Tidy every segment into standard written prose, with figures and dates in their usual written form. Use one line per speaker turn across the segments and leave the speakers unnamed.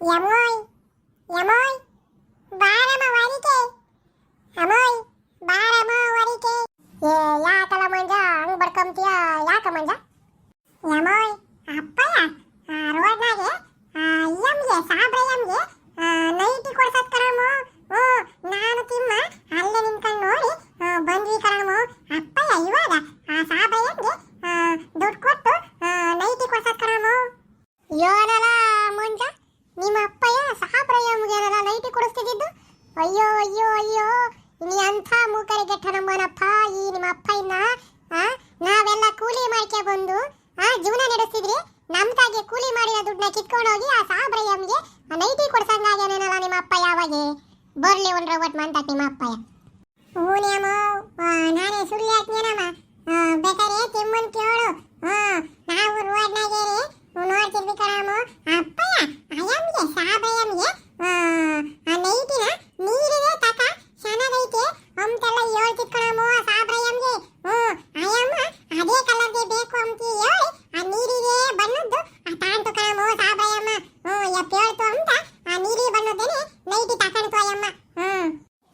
ಯಮೋಯ್ ಯಮೋಯ್ ಬಾರಮ್ಮ ವರಿಕೆ ಅಮೋಯ್ ಬಾರಮ್ಮ ವರಿಕೆ ಏ ಯಾಕಲ ಮಂಜ ಹಂಗ್ ಬಡ್ಕೊಂತೀಯ ಯಾಕ ಮಂಜ ಯಮೋಯ್ ಅಪ್ಪಯ್ಯ ರೋಡ್ನಾಗೆ ಯಮ್ಗೆ ಸಾಬ್ರ ಯಮ್ಗೆ ನೈಟಿ ಕೊಡ್ಸತ್ ಕಣಮ್ಮ ನಾನು ತಿಮ್ಮ ಅಲ್ಲೇ ನಿಂತ್ಕೊಂಡು ನೋಡಿ ಬಂದ್ವಿ ಕಣಮ್ಮ ಅಪ್ಪಯ್ಯ ಇವಾಗ ಸಾಬ್ರ ಯಮ್ಗೆ ದುಡ್ಡು ಕೊಟ್ಟು ನೈಟಿ ಕೊಡ್ಸತ್ ಕಣಮ್ಮ ಯೋನಲ ಮಂಜ ನಿಮ್ಮ ಅಪ್ಪಯ್ಯ ಸಾಬ್ರಯ್ಯಮ್ಗೇನಲ್ಲ ನೈಟಿ ಕೊಡಿಸ್ತಿದ್ದು ಅಯ್ಯೋ ಅಯ್ಯೋ ಅಯ್ಯೋ ನೀ ಅಂಥ ಮೂಕರಿಗೆ ನಮ್ಮನಪ್ಪ ಈ ನಿಮ್ಮ ಅಪ್ಪಯ್ಯನ ನಾವೆಲ್ಲ ಕೂಲಿ ಮಾಡ್ಕೆ ಬಂದು ಜೀವನ ನಡೆಸ್ತಿದ್ರಿ ನಮ್ತಾಗೆ ಕೂಲಿ ಮಾಡಿದ ದುಡ್ಡನ್ನ ಕಿತ್ಕೊಂಡೋಗಿ ಆ ಸಾಬ್ರಯ್ಯಮ್ಗೆ ನೈಟಿ ಕೊಡ್ಸಂಗಾಗೇನೇನಲ್ಲ ನಿಮ್ಮ ಅಪ್ಪಯ್ಯ ಅವಾಗೆ ಬರ್ಲಿ ಒಂದು ಒಟ್ಟು ಮಂತಕ್ ನಿಮ್ಮ ಅಪ್ಪಯ್ಯ ಹೂನೇಮ ನಾನೇ ಸುಳ್ಳು ಹಾಕ್ನೇನಮ್ಮ ಬೇಕಾರೆ ತಿಮ್ಮನ್ ಕೇಳು ನಾವು ರೋಡ್ನಾಗೇರಿ ನೋಡ್ತಿದ್ವಿ ಕಣಮ್ಮ ಅಪ್ಪಯ್ಯ ಅಯ್ಯಮ್ಗೆ ಸಾಬಯ್ಯಮ್ಗೆ ನೈಟಿನ ನೀರಿದೆ ತಕ ಚೆನ್ನಾಗೈತೆ ಅಂತೆಲ್ಲ ಹೇಳ್ತಿದ್ ಕಣಮ್ಮ ಸಾಬ್ರಯ್ಯಮ್ಗೆ ಅಯ್ಯಮ್ಮ ಅದೇ ಕಲರ್ಗೆ ಬೇಕು ಅಂತ ಹೇಳಿ ಆ ನೀರಿಗೆ ಬಣ್ಣದ್ದು ತಾಂತು ಕಣಮ್ಮ ಸಾಬ್ರಯ್ಯಮ್ಮ ಯಪ್ಪ ಹೇಳ್ತು ಅಂತ ಆ ನೀರಿ ಬಣ್ಣದ್ದೇನೆ ನೈಟಿ ತಕೊಂಡ್ತು ಅಯ್ಯಮ್ಮ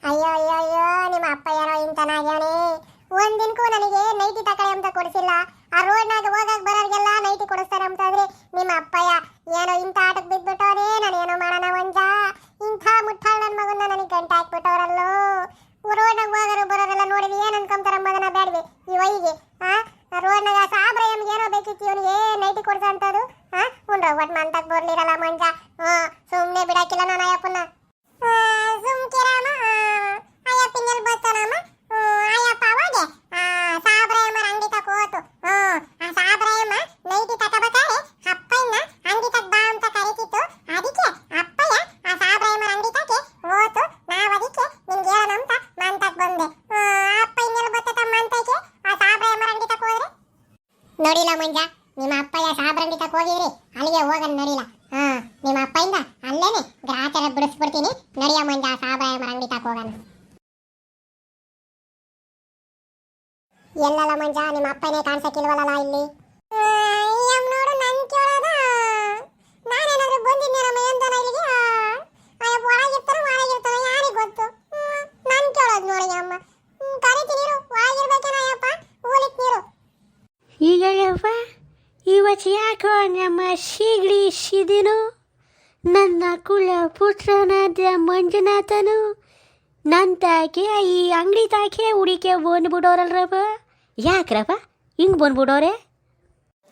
ಅಯ್ಯೋ ಅಯ್ಯೋ ಅಯ್ಯೋ ನಿಮ್ಮ ಅಪ್ಪಯ್ಯನೋ ಇಂತನಾಗ್ಯಾನೆ ಒಂದಿನಕ್ಕೂ ನನಗೆ ನೈಟಿ ತಕಳೆ ಅಂತ ಕೊಡಿಸಿಲ್ಲ ಆ ರೋಡ್ನಾಗ ಹೋಗಕ್ ಬರೋರಿಗೆಲ್ಲ ನೈಟಿ ಕೊಡಿಸ್ತಾರೆ ಅಂತಂದ್ರೆ ನಿಮ್ಮ ಅಪ್ಪಯ್ಯ ಏನೋ ಇಂಥ ಆಟಕ್ಕೆ ಬಿದ್ಬಿಟ್ಟವನೇ ನಾನು ಏನೋ ಮಾಡೋಣ ಒಂಜ ಇಂಥ ಮುಟ್ಟಾಳ ನನ್ನ ಮಗನ್ನ ನನಗೆ ಗಂಟೆ ಹಾಕ್ಬಿಟ್ಟವರಲ್ಲೋ ರೋಡ್ನಾಗ ಹೋಗೋರು ಬರೋರೆಲ್ಲ ನೋಡಿದ್ವಿ ಏನು ಅನ್ಕೊಂತಾರ ಮಗನ ಬೇಡವೆ ಈ ವೈಗೆ ರೋಡ್ನಾಗ ಸಾಬ್ರಯ್ಯಮ್ಗೆ ಏನೋ ಬೇಕಿತ್ತು ಇವನಿಗೆ ನೈಟಿ ಕೊಡ್ಸ ಅಂತದು ಉಂಡ್ರ ಒಟ್ಟು ಮಂತಕ್ಕೆ ಬರ್ಲಿರಲ್ಲ ಮಂಜ ಸುಮ್ಮನೆ ಬಿಡಾಕಿಲ್ಲ ನಾನು ಅಯ್ಯಪ್ಪನ ಸುಮ್ಕಿರಾಮ ಅಯ್ಯಪ್ಪಿನಲ್ಲಿ ಬರ್ತಾನಮ್ಮ ಅಯ್ಯಪ್ಪ ಅವಾಗೆ ಸಾಬ್ರಯ್ಯಮ್ಮರ ಅಂಗಡಿ ತಕ ಹೋತು ಆ ಸಾಬ್ರಯ್ಯಮ್ಮ ನೈಟಿ ತಕಬೇಕಾರೆ ಅಪ್ಪಯ್ಯನ ಅಂಗಡಿ ತಕ ಬಾ ಅಂತ ಕರೀತಿತ್ತು ಅದಕ್ಕೆ ಅಪ್ಪಯ್ಯ ಆ ಸಾಬ್ರಯ್ಯಮ್ಮರ ಅಂಗಡಿ ತಕೆ ಹೋತು ನಾವು ಅದಕ್ಕೆ ನಿನ್ಗೆ ಹೇಳೋಣ ಅಂತ ಮಂತಕ್ ಬಂದೆ ಅಪ್ಪಯ್ಯನಲ್ಲಿ ಬರ್ತದ ಮಂತಕ್ಕೆ ಆ ಸಾಬ್ರಯ್ಯಮ್ಮರ ಅಂಗಡಿ ತಕ ಹೋದ್ರೆ ನೋಡಿಲ್ಲ ಮಂಜ ನಿಮ್ಮ ಅಪ್ಪಯ್ಯ ಸಾಬ್ರ ಅಂಗಡಿ ತಕ ಹೋಗಿದ್ರಿ ಅಲ್ಲಿಗೆ ಹೋಗನ್ ನೋಡಿಲ್ಲ ನಿಮ್ಮ ಅಪ್ಪಯಿಂದ ಅಲ್ಲೇನೆ ಗ್ರಾಚಾರ ಬಿಡಿಸ್ಬಿಡ್ತೀನಿ ನಡಿಯ ಮಂಜ ಸಾಬ್ರಯ್ಯಮ್ಮರ ಅಂಗಡಿ ತಕ ಹೋಗೋಣ ಎಲ್ಲಲ್ಲ ಮಂಜ ನಿಮ್ಮ ಅಪ್ಪನೇ ಕಾಣಿಸಕ್ಕಿಲ್ವಲ್ಲ ಇಲ್ಲಿ ನೋಡು ನನ್ ಕೇಳೋದ ನಾನೇನಾದ್ರೂ ಬಂದಿದ್ದೇನಮ್ಮ ಎಂದನ ಇಲ್ಲಿಗೆ ಅಯ್ಯಪ್ಪ ಒಳಗಿರ್ತಾರ ಒಳಗಿರ್ತಾರ ಯಾರಿಗೆ ಗೊತ್ತು ನನ್ ಕೇಳೋದು ನೋಡಿ ಅಮ್ಮ ಕರಿತೀನಿ ನೀರು ಒಳಗಿರ್ಬೇಕೇನ ಅಯ್ಯಪ್ಪ ಊಲಿಕ್ ನೀರು
ಈಗಯ್ಯಪ್ಪ ಇವತ್ತು ಯಾಕೋ ನಮ್ಮ ಶೀಗಡಿ ಶಿದಿನು ನನ್ನ ಕುಲ ಪುತ್ರನಾದ ಮಂಜುನಾಥನು ನನ್ನ ತಾಕೆ ಈ ಅಂಗಡಿ ತಾಕೆ ಹುಡಿಕೆ ಬಂದ್ಬಿಡೋರಲ್ರಪ್ಪ ಯಾಕ್ರಪ್ಪ ಹಿಂಗೆ ಬಂದ್ಬಿಡೋರೆ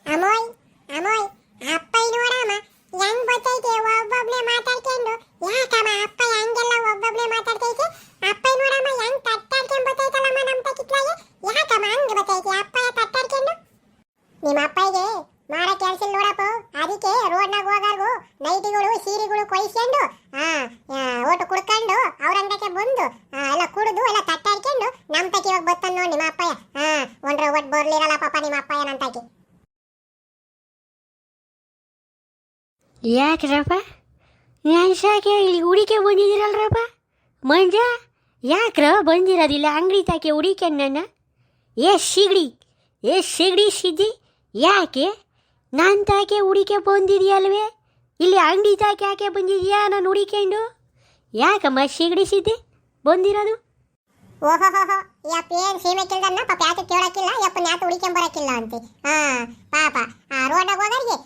ಅಮೋಯ್ ಅಮೋಯ್ ಅಪ್ಪ ನೋಡಮ್ಮ ಹೆಂಗ್ ಬರ್ತೈತೆ ಒಬ್ಬೊಬ್ನೇ ಮಾತಾಡ್ಕೊಂಡು ಯಾಕಮ್ಮ ಅಪ್ಪ ಹಂಗೆಲ್ಲ ಒಬ್ಬೊಬ್ನೇ ಮಾತಾಡ್ತೈತೆ ಅಪ್ಪ ನೋಡಮ್ಮ ಹೆಂಗ್ ತಟ್ಟಾಡ್ಕೊಂಡು ಬರ್ತೈತಲ್ಲಮ್ಮ ನಮ್ಮ ತಕ್ಕಿತ್ಲಾಗೆ ಯಾಕಮ್ಮ ಹಂಗೆ ಬರ್ತೈತೆ ಅಪ್ಪ ತಟ್ಟಾಡ್ಕೊಂಡು ನಿಮ್ಮ ಅಪ್ಪಗೆ ಮಾಡೋ ಕೆಲಸ ನೋಡಪ್ಪ ಅದಕ್ಕೆ ರೋಡ್ನಾಗ ಹೋಗಾರ್ಗು ನೈಟಿಗಳು ಸೀರೆಗಳು ಕೊಯ್ಸ್ಕೊಂಡು ಓಟು ಕುಡ್ಕೊಂಡು ಅವ್ರ ಅಂಗಕ್ಕೆ ಬಂದು ಎಲ್ಲ ಕುಡಿದು ಎಲ್ಲ ತಟ್ಟಾಡ್ಕೊಂಡು ನಮ್ಮ ತಕ್ಕೆ ಇವಾಗ ಬರ್ತಾನೆ ನೋಡಿ ನಿಮ್ಮ ಅಪ್ಪಯ್ಯ ಒಂಡ್ರ ಒಟ್ಟು ಬರ್ಲಿರಲ್ಲ ಪಾಪ ನಿಮ್ಮ ಅಪ್ಪಯ್ಯ ನನ್ನ ತಾಕಿ
ಯಾಕ್ರಪ್ಪ ಶಾಕೆ ಇಲ್ಲಿ ಹುಡಿಕೆ ಬಂದಿದ್ದೀರಲ್ರಪ್ಪ ಮಂಜ ಯಾಕ್ರ ಬಂದಿರೋದಿಲ್ಲ ಅಂಗಡಿ ತಾಕೆ ಹುಡಿಕೆ ನನ್ನ ಏ ಸಿಗಡಿ ಸಿದ್ದಿ ಯಾಕೆ ನಾನು ತಾಕೆ ಹುಡಿಕೆ ಬಂದಿದೆಯಲ್ವೇ ಇಲ್ಲಿ ಅಂಗಡಿ ತಾಕೆ ಯಾಕೆ ಬಂದಿದ್ಯಾ ನಾನು ಹುಡಿಕೊಂಡು ಯಾಕಮ್ಮ ಸಿಗಡಿ ಸಿದ್ದಿ ಬಂದಿರೋದು
ಓಹೋ ಯಪ್ಪ ಏನ್ ಸೀಮೆ ಕಿಲ್ದನ್ನ ಪಾಪ ಯಾಕೆ ಕೇಳಕ್ಕಿಲ್ಲ ಯಪ್ಪ ಯಾಕೆ ಹುಡಿಕೊಂಡ್ ಬರಕ್ಕಿಲ್ಲ ಅಂತೆ ಪಾಪ ರೋಡಾಗ ಹೋಗರಿಗೆ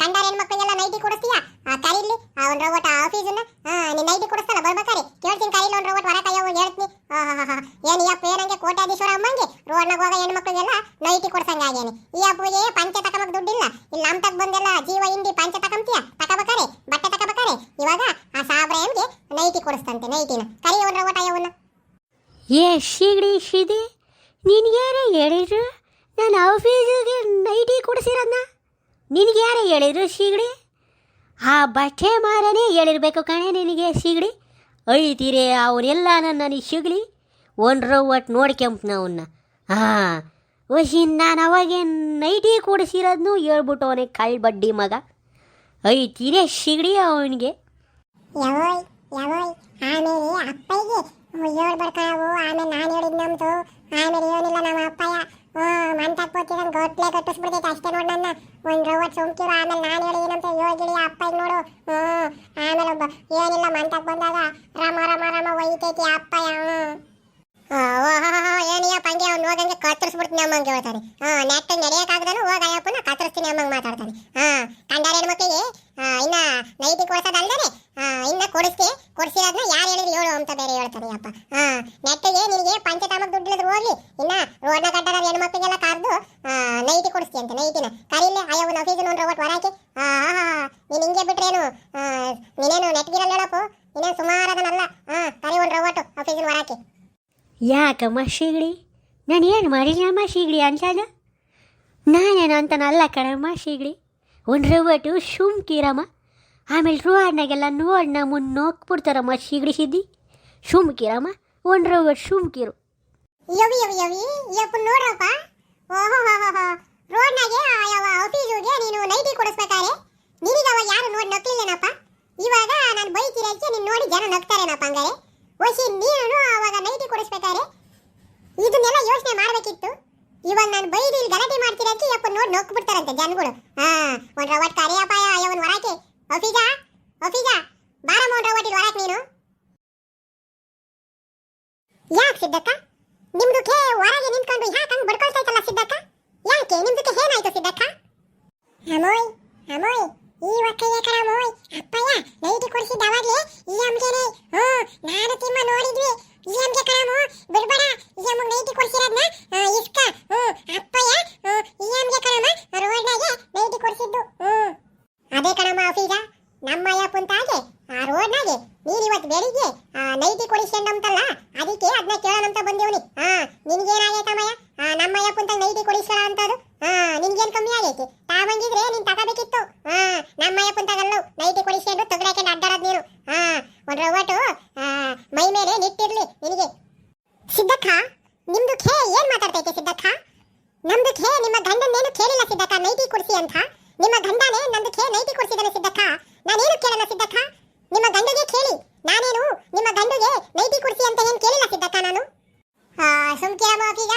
ಕಂಡಾರ ಹೆಣ್ಮಕ್ಳಿಗೆಲ್ಲ ನೈಟಿ ಕೊಡಿಸ್ತೀಯ ಕರೀಲಿ ಒಂದು ರೋಬೋಟ್ ಆಫೀಸನ್ನ ನೀನ್ ನೈಟಿ ಕೊಡಿಸ್ತಾರ ಬರ್ಬೇಕಾರೆ ಕೇಳ್ತೀನಿ ಕರೀಲಿ ಒಂದು ರೋಬೋಟ್ ಹೊರಕಯ್ಯ ಹೋಗಿ ಹೇಳ್ತೀನಿ ಏನ್ ಯಪ್ಪ ಏನಂಗೆ ಕೋಟ್ಯಾಧೀಶ್ವರ ಅಮ್ಮಂಗೆ ರೋಡ್ನಾಗ ಹೋಗೋ ಹೆಣ್ಮಕ್ಳಿಗೆಲ್ಲ ನೈಟಿ ಕೊಡ್ಸಂಗಾಗೇನೆ ಈ ಅಪ್ಪಗೆ ಪಂಚೆ ತಕಮಕ್ ದುಡ್ಡಿಲ್ಲ ಇಲ್ಲಿ ನಮ್ಮ ತಕ್ ಬಂದೆಲ್ಲ ಜೀವ ಹಿಂಡಿ ಪಂಚೆ ತಕಂತೀಯ ತಕಬೇಕಾರೆ ಬಟ್ಟೆ ತಕಬೇಕಾರೆ ಇವಾಗ ಆ ಸಾಬ್ರಯ್ಯಮ್ಗೆ ನೈಟಿ ಕೊಡಿಸ್ತಂತೆ ನೈಟಿನ ಕರಿ ಒಂದು ರೋಬೋಟ್ ಅಯ್ಯವನ್ನ
ಏ ಸಿಗಡಿ ನಿನಗ್ಯಾರೇ ಹೇಳಿದ್ರು ನಾನು ಆಫೀಸಿಗೆ ನೈಟಿ ಕೊಡಿಸಿರೋದನ್ನ ನಿನಗೆ ಯಾರೇ ಹೇಳಿದ್ರು ಸಿಗಡಿ ಆ ಬಟ್ಟೆ ಮಾರನೇ ಹೇಳಿರ್ಬೇಕು ಕಣೆ ನಿನಗೆ ಸಿಗಡಿ ಐತೀರಿ ಅವರೆಲ್ಲ ನನಗೆ ಸಿಗಲಿ ಒಂಡ್ರ ಒಟ್ಟು ನೋಡ್ಕೊಂಬ್ನ ಅವನ್ನ ನಾನು ಅವಾಗೆ ನೈಟಿ ಕೊಡಿಸಿರೋದನ್ನು ಹೇಳ್ಬಿಟ್ಟು ಅವನಿಗೆ ಕಳ್ಳ ಬಡ್ಡಿ ಮಗ ಐತೀರೇ ಸಿಗಡಿ ಅವನಿಗೆ
ಯಾವೋಯ್ ಆಮೇಲೆ ಅಪ್ಪಯ್ಯಗೆ ಹೇಳ್ಬರ್ಕಾವು ಆಮೇಲೆ ನಾನು ಹೇಳಿದ್ನಂತು ಆಮೇಲೆ ಏನಿಲ್ಲ ನಮ್ಮ ಅಪ್ಪಯ್ಯ ಮಂತಕ್ಕೆ ಹೋಗ್ತಿದ್ದಂಗೆ ಗೊಟ್ಲೆ ಕಟ್ಟಿಸ್ಬಿಡ್ತೈತೆ ಅಷ್ಟೇ ನೋಡಿ ನನ್ನ ಒಂದು ರೋವಟ್ ಸೋಂಕಿರು ಆಮೇಲೆ ನಾನು ಹೇಳಿದ್ದೀನಂತ ಯೋಗಿಳಿ ಅಪ್ಪಯ್ಯ ನೋಡು ಆಮೇಲೆ ಒಬ್ಬ ಏನಿಲ್ಲ ಮಂತಕ್ ಬಂದಾಗ ರಾಮ ರಾಮ ರಾಮ ಒಯ್ತೈತಿ ಅಪ್ಪ ಏನಿಯ ಪಂಗೆ ಅವ್ನು ಹೋಗಂಗೆ ಕತ್ತರಿಸ್ಬಿಡ್ತೀನಿ ಅಮ್ಮಂಗೆ ಹೇಳ್ತಾನೆ. ನೆಟ್ಟ ನಡೆಯಕ್ಕಾಗದನು ಹೋಗ ಅಯ್ಯಪ್ಪನ ಕತ್ತರಿಸ್ತೀನಿ ಅಮ್ಮಂಗೆ ಮಾತಾಡ್ತಾನೆ. ಕಂಡಾರ ಹೆಣ್ಮಕ್ಳಿಗೆ ಇನ್ನ ನೈಟಿ ಕೊಡ್ಸೋದಲ್ದೇ ಇನ್ನ ಕೊಡಿಸಿರೋದನ್ನ ಯಾರು ಹೇಳಿದ್ರು ಹೇಳು ಅಂತ ಬೇರೆ ಹೇಳ್ತಾರೆ ಅಪ್ಪ. ನೆಟ್ಟಿಗೆ ನಿನಗೆ ಪಂಚತಾಮಕ್ ದುಡ್ಡಿಲ್ಲದ್ರು ಹೋಗ್ಲಿ, ಇನ್ನ ರೋಡ್ನ ಕಟ್ಟಡ ಹೆಣ್ಮಕ್ಳಿಗೆಲ್ಲ ಕರೆದು ನೈಟಿ ಕೊಡಿಸ್ತಿ ಅಂತ. ನೈಟಿನ ಕರೀಲೆ ಅಯ್ಯವ್ನ ಆಫೀಸ್ ನೋಡ್ರಿ ಒಟ್ಟು ಹೊರಕ್ಕೆ. ನೀನು ಹಿಂಗೆ ಬಿಟ್ರೇನು ನೀನೇನು ನೆಟ್ಗಿರಲ್ಲ ಹೇಳಪ್ಪು, ನೀನೇನು ಸುಮಾರದನಲ್ಲ. ಕರಿ ಒಂದು ರೊಟ್ಟು ಆಫೀಸಿನ ಹೊರಕ್ಕೆ.
ಯಾಕಮ್ಮ ಶೀಗಡಿ, ನಾನು ಏನು ಮಾಡಿಲ್ಲಮ್ಮ ಶೀಗಡಿ ಅನ್ಸದ? ನಾನೇನು ಅಂತನಲ್ಲ ಕಣಮ್ಮ ಶೀಗಡಿ. ಒಂದು ರವಟು ಸುಮ್ಕಿರಮ್ಮ, ಆಮೇಲೆ ರೋಡ್ನಾಗೆಲ್ಲ ನೋಡಿ ನಮ್ಮನ್ನು ನೋಕ್ಬಿಡ್ತಾರಮ್ಮ ಶೀಗಡಿ ಸಿದ್ದಿ. ಸುಮ್ಕಿರಮ್ಮ, ಒಂದು ರವಟು ಸುಮ್ಕಿರು.
ಯವಿ ಯಪ್ಪ ನೋಡ್ರಪ್ಪ, ಓಹೋ ರೋಡ್ನಾಗೆ ಯಾವ ಆಫೀಸಿಗೆ ನೀನು ನೈಟಿ ಕೊಡಿಸ್ಬೇಕಾರೆ ನಿನಗೆ ಅವಾಗ ಯಾರು ನೋಡಿ ನಕ್ಲಿಲ್ಲೇನಪ್ಪ. ಇವಾಗ ನಾನು ಬೈತಿರಕ್ಕೆ ನೀನು ನೋಡಿ ಜನ ನಗ್ತಾರೇನಪ್ಪ. ಹಂಗಾರೆ ಓಸಿ ನೀನು ಅವಾಗ ನೈಟಿ ಕೊಡಿಸ್ಬೇಕಾರೆ ಇದನ್ನೆಲ್ಲ ಯೋಚನೆ ಮಾಡಬೇಕಿತ್ತು. ಇವಾಗ ನಾನು ಬೈದು ಇಲ್ಲಿ ಗಲಾಟೆ ಮಾಡ್ತಿರಕ್ಕೆ ಯಪ್ಪ ನೋಡಿ ನಕ್ಬಿಡ್ತಾರಂತೆ ಜನಗಳು. ಒಂದು ರವಟ್ ಕರೆಯಪ್ಪ ಅವನ್ ಹೊರಕ್ಕೆ. ಆಫೀಸಾ ಬಾರಮ್ಮ ಒಂದು ರವಟ್ ಇಲ್ಲಿ ಹೊರಕ್ಕೆ ನೀನು. ಯಾಕೆ ಸಿದ್ದಕ್ಕ ನಿಮ್ದಕ್ಕೆ ಹೊರಗೆ ನಿಂತ್ಕೊಂಡು ಯಾಕೆ ಹಂಗೆ ಬಡ್ಕೊಳ್ತಾ ಇತ್ತಲ್ಲ ಸಿದ್ದಕ್ಕ? ಯಾಕೆ ನಿಮ್ದಕ್ಕೆ ಏನಾಯ್ತು ಸಿದ್ದಕ್ಕ? ಅಮೋಯ್ ಈ ಒಕ್ಕಯ್ಯ ಕಣಮೋಯ್ ಅಪ್ಪಯ್ಯ ನೈಟಿ ಕೊಡಿಸಿದ್ದ ಅವಾಗ್ಲೇ ಈ ಅಮ್ಗೆನೆ. ನಾನು ತಿಮ್ಮ ನೋಡಿದ್ವಿ ಈ ಅಮ್ಗೆ ಕಣಮೋ ಬಿಡ್ಬೇಡ. ಈ ಅಮ್ಮಗೆ ನೈಟಿ ಕೊಡಿಸಿರೋದ್ನ ಇಸ್ಕ. ಅಪ್ಪಯ್ಯ ಈ ಅಮ್ಗೆ ಕಣಮ್ಮ ರೋಡ್ನಾಗೆ ನೈಟಿ ಕೊಡಿಸಿದ್ದು. ಅದೇ ಕಣಮ್ಮ ಆಫೀಸ ನಮ್ಮಯ್ಯ ಪುಂತಾಗೆ ಆ ರೋಡ್ನಾಗೆ ನೀನು ಇವತ್ತು ಬೆಳಿಗ್ಗೆ ನೈಟಿ ಕೊಡಿಸ್ಕೊಂಡಂತಲ್ಲ, ಅದಕ್ಕೆ ಅದನ್ನ ಕೇಳೋಣಂತ ಬಂದೇವ್ನಿ. ನಿನ್ಗೇನಾಗೈತಮ್ಮಯ್ಯ? ನಮ್ಮಯ್ಯ ಪುಂತ ನೈಟಿ ಕೊಡಿಸೋಣ ಅಂತದು ನಿನ್ಗೇನು ಕಮ್ಮಿ ಆಗೈತಿ? ತಾವಂಗಿದ್ರೆ ನೀನು ತಗೋಬೇಕಿತ್ತು. ನಮ್ಮಯ್ಯ ಪುಂತಾಗಲ್ಲೂ ನೈಟಿ ಕೊಡಿಸ್ಕೊಂಡು ತಗಡಾಕೊಂಡು ಅಡ್ಡಾಡೋದು ನೀನು. ಒಂದು ರವಟು ಮೈ ಮೇಲೆ ನಿಟ್ಟಿರ್ಲಿ ನಿನಗೆ. ಸಿದ್ದಕ್ಕ ನಿಮ್ದು ಖೇ ಏನ್ ಮಾತಾಡ್ತೈತೆ ಸಿದ್ದಕ್ಕ? ನಮ್ದು ಖೇ ನಿಮ್ಮ ಗಂಡನ್ನೇನು ಕೇಳಿಲ್ಲ ಸಿದ್ದಕ್ಕ ನೈಟಿ ಕೊಡಿಸಿ ಅಂತ. ನಿಮ್ಮ ಗಂಡನೇ ನಂದು ಖೇ ನೈಟಿ ಕೊಡಿಸಿದಾನೆ ಸಿದ್ದಕ್ಕ. ನಾನೇನು ಕೇಳಲ್ಲ ಸಿದ್ದಕ್ಕ, ನಿಮ್ಮ ಗಂಡಗೆ ಕೇಳಿ. ನಾನೇನು ನಿಮ್ಮ ಗಂಡಗೆ ನೈಟಿ ಕೊಡಿಸಿ ಅಂತ ಏನು ಕೇಳಿಲ್ಲ ಸಿದ್ದಕ್ಕ ನಾನು. ಸುಮ್ಕಿರಮ್ಮ ಈಗ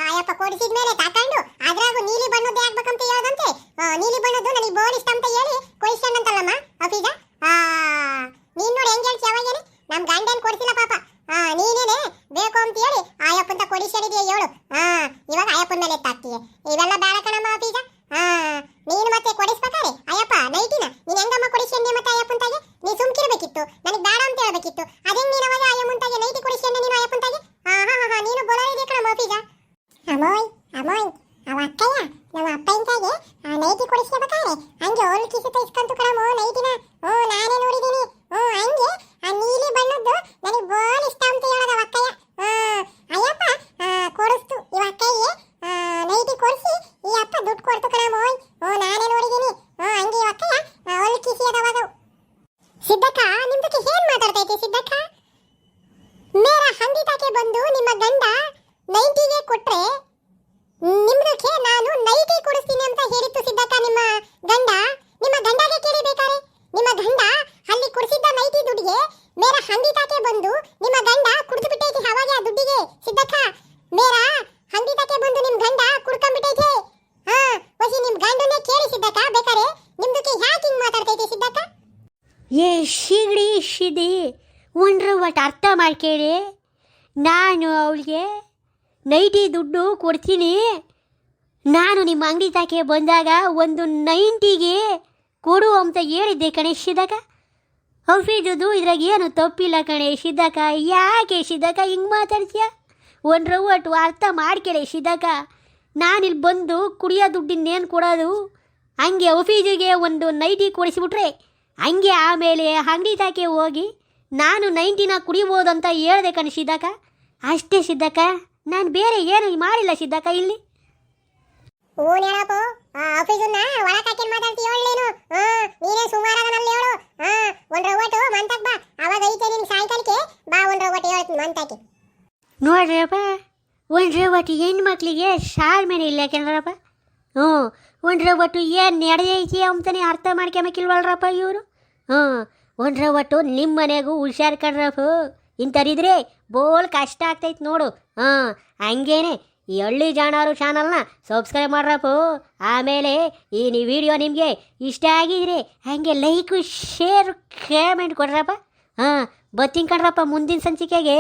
ಅಯ್ಯಪ್ಪ ಕೊಡಿಸಿದ್ಮೇಲೆ ತಕೊಂಡು ಅದ್ರಾಗೂ ನೀಲಿ ಬಣ್ಣದ್ದೇ ಆಗ್ಬೇಕಂತ ಹೇಳೋದಂತೆ. ನೀಲಿ ಬಣ್ಣದ್ದು ನನಗೆ ಬೋಲ್ ಇಷ್ಟ ಅಂತ ಹೇಳಿ ಕೊಡಿಸ್ಕೊಂಡಂತಲ್ಲಮ್ಮ ಅಫೀಜ. ನೀನ್ ನೋಡಿ ಹೆಂಗೆ ಹೇಳ್ತಿ ಅವಾಗೇನೆ ನಮ್ಮ ಗಂಡನ್ ಕೊಡಿಸಿಲ್ಲ ಪಾಪ. ನೀನೇನೆ ಬೇಕು ಅಂತ ಹೇಳಿ ಅಯ್ಯಪ್ಪಂತ ಕೊಡಿಸಿಡಿದೀಯ ಹೇಳು. ಇವಾಗ ಅಯ್ಯಪ್ಪನ ಮೇಲೆ ಎತ್ತಾಗ್ತೀಯ. ಇವೆಲ್ಲ ಬೇಡ ಕಣಮ್ಮ ಅಫೀಜ. ನೀನು ಮತ್ತೆ ಕೊಡಿಸ್ಬೇಕಾರೆ ಅಯ್ಯಪ್ಪ ನೈಟಿನ ನೀನು ಹೆಂಗಮ್ಮ ಕೊಡಿಸ್ಕೊಂಡೆ ಮತ್ತೆ ಅಯ್ಯಪ್ಪಂತಾಗೆ? ನೀ ಸುಮ್ಕಿರ್ಬೇಕಿತ್ತು, ನನಗೆ ಬೇಡ ಅಂತ ಹೇಳ್ಬೇಕಿತ್ತು. ಅದೇ ನೀನು ಅವಾಗ ಅಯ್ಯಮ್ಮಂತಾಗೆ ನೈಟಿ ಕೊಡಿಸ್ಕೊಂಡೆ ನೀನು ಅಯ್ಯಪ್ಪಂತಾಗೆ. ನೀನು ಬೋಲಾರಿದೆ ಕಣಮ್ಮ ಅಫೀಜ. ಅಮೋಯ್ ಅವ ಅಕ್ಕಯ್ಯ ನಮ್ಮ ಅಪ್ಪಂತಾಗೆ ನೈಟಿ ಕೊಡಿಸ್ಕೋಬೇಕಾರೆ ಹಂಗೆ ಓಲ್ ಕಿಸುತ್ತ ಇಸ್ಕಂತು ಕಣಮ್ಮ ನೈಟಿನ. ನಾನೇ ನೋಡಿದ್ದೀನಿ. ಹಂಗೆ ಆ ನೀಲಿ ಬಣ್ಣದ್ದು ನನಗೆ ಬೋಲ್ ಇಷ್ಟ ಅಂತ ಹೇಳೋದ ಅಕ್ಕಯ್ಯ. ಅಯ್ಯಪ್ಪ ಕೊಡಿಸ್ತು ಇವ ಅಕ್ಕಯ್ಯಗೆ ನೈಟಿ ಕೊಡಿಸಿ ಈ ಅಪ್ಪ ದುಡ್ಡು ಕೊಡ್ತು ಕಣಮ್ಮೋಯ್. ನಾನೇ ನೋಡಿದ್ದೀನಿ. ಹಂಗೆ ಇವ ಅಕ್ಕಯ್ಯ ಓಲ್ ಕಿಸಿ ಅದಾವಾಗ. ಸಿದ್ದಕ್ಕ ನಿಮ್ದಕ್ಕೆ ಏನ್ ಮಾತಾಡ್ತೈತೆ ಸಿದ್ದಕ್ಕ? ಮೇರ ಹಂದಿತಾಕೆ ಬಂದು ನಿಮ್ಮ ಗಂಡ ನೈಟಿಗೆ ಕೊಟ್ರೆ ನಿಮ್ದಕ್ಕೆ ನಾನು ನೈಟಿ ಕೊಡಿಸ್ತೀನಿ ಅಂತ ಹೇಳಿತ್ತು ಸಿದ್ದಕ್ಕ ನಿಮ್ಮ ಗಂಡಗೆ ಕೇಳಿಬೇಕಾರೆ. ನಿಮ್ಮ ಗಂಡ ಅಲ್ಲಿ ಕೊಡಿಸಿದ್ದ ನೈಟಿ ದುಡ್ಡಿಗೆ ಮೇರ ಹಂದಿತಾಕೆ ಬಂದು ನಿಮ್ಮ ಗಂಡ ಕುಡಿದು ಬಿಟ್ಟೈತಿ ಅವಾಗ ಆ ದುಡ್ಡಿಗೆ ಸಿದ್ದಕ್ಕ. ಮೇರ ಹಂದಿತಾಕೆ ಬಂದು ನಿಮ್ ಗಂಡ ಕುಡ್ಕೊಂಡ್ಬಿಟ್ಟೈತೆ. ವಸಿ ನಿಮ್ ಗಂಡನೇ ಕೇಳಿ ಸಿದ್ದಕ್ಕ ಬೇಕಾರೆ ನಿಮ್ದಕ್ಕೆ ಯಾಕೆ ಹಿಂಗ್ ಮಾತಾಡ್ತೈತೆ ಸಿದ್ದಕ್ಕ?
ಏ ಶೀಗಡಿ ಶಿದಿ ಒಂದ್ರ ಒಟ್ಟು ಅರ್ಥ ಮಾಡ್ಕೇಳಿ. ನಾನು ಅವಳಿಗೆ ನೈಟಿ ದುಡ್ಡು ಕೊಡ್ತೀನಿ. ನಾನು ನಿಮ್ಮ ಅಂಗಡಿ ತಾಕೆ ಬಂದಾಗ ಒಂದು ನೈಂಟಿಗೆ ಕೊಡು ಅಂತ ಹೇಳಿದ್ದೆ ಕಣೆ ಶಿದಕ್ಕ. ಆಫೀಸದು ಇದ್ರಾಗ ಏನು ತಪ್ಪಿಲ್ಲ ಕಣೆ ಶಿದಕ್ಕ. ಯಾಕೆ ಶಿದಕ್ಕ ಹಿಂಗೆ ಮಾತಾಡ್ತೀಯ? ಒಂದ್ರ ಒಟ್ಟು ಅರ್ಥ ಮಾಡ್ಕೇಳಿ ಶಿದಕ್ಕ. ನಾನಿಲ್ಲಿ ಬಂದು ಕುಡಿಯೋ ದುಡ್ಡಿನ್ನೇನು ಕೊಡೋದು? ಹಂಗೆ ಆಫೀಸಿಗೆ ಒಂದು ನೈಟಿ ಕೊಡಿಸಿಬಿಟ್ರೆ ಹಂಗೆ ಆಮೇಲೆ ಅಂಗಡಿ ತಾಕೆ ಹೋಗಿ ನಾನು ನೈಂಟಿನ ಕುಡಿಬೋದು ಅಂತ ಹೇಳಿದೆ ಕಣೆ ಸಿದ್ದಕ್ಕ. ಅಷ್ಟೇ ಸಿದ್ದಕ್ಕ, ನಾನು ಬೇರೆ ಏನು ಮಾಡಿಲ್ಲ ಸಿದ್ದಕ್ಕ ಇಲ್ಲಿ.
ಹೇಳಪ್ಪ ಆಫೀಸನ್ನ ಒಳಕಾಕೇನ್ ಮಾತಾಡ್ತೀಯ ಹೇಳೇನು? ನೀನೇ ಸುಮಾರಾಗನಲ್ಲಿ ಹೇಳು. ಒಂದು ರವಟು ಮಂತಕ್ ಬಾ, ಅವಾಗ ಐತೆ ನಿನ್ ಸಾಯಂಕಾಲಕ್ಕೆ ಬಾ. ಒಂದು ರವಟು ಹೇಳ್ತೀನಿ ಮಂತಕ್ಕೆ.
ನೋಡ್ರಪ್ಪ, ಒಂದು ರವಟ್ಟು ಹೆಣ್ಮಕ್ಳಿಗೆ ಸಾಲ್ ಮೇಲೆ ಇಲ್ಲ ಕೆನರಪ್ಪ. ಒಂದು ರವಟ್ಟು ಏನು ನಡೆದೈತಿ ಅಂತಾನೆ ಅರ್ಥ ಮಾಡ್ಕೊಂಬೇಕಿಲ್ವಲ್ರಪ್ಪ ಇವರು. ಒಂದು ರವಟ್ಟು ನಿಮ್ಮ ಮನೆಗೂ ಹುಷಾರು ಕಣ್ರಪ್ಪ. ಇಂಥರಿದ್ರೆ ಬೋಲ್ ಕಷ್ಟ ಆಗ್ತೈತೆ ನೋಡು. ಹಂಗೇನೆ ಈ ಹಳ್ಳಿ ಜಾಣಾರು ಚಾನಲ್ನ ಸಬ್ಸ್ಕ್ರೈಬ್ ಮಾಡ್ರಪ್ಪ. ಆಮೇಲೆ ಈ ವಿಡಿಯೋ ನಿಮಗೆ ಇಷ್ಟ ಆಗಿದ್ರೆ ಹಾಗೆ ಲೈಕು ಶೇರ್ ಕಾಮೆಂಟ್ ಕೊಡ್ರಪ್ಪ. ಹಾಂ, ಬರ್ತೀನಿ ಕಣ್ರಪ್ಪ ಮುಂದಿನ ಸಂಚಿಕೆಗೆ.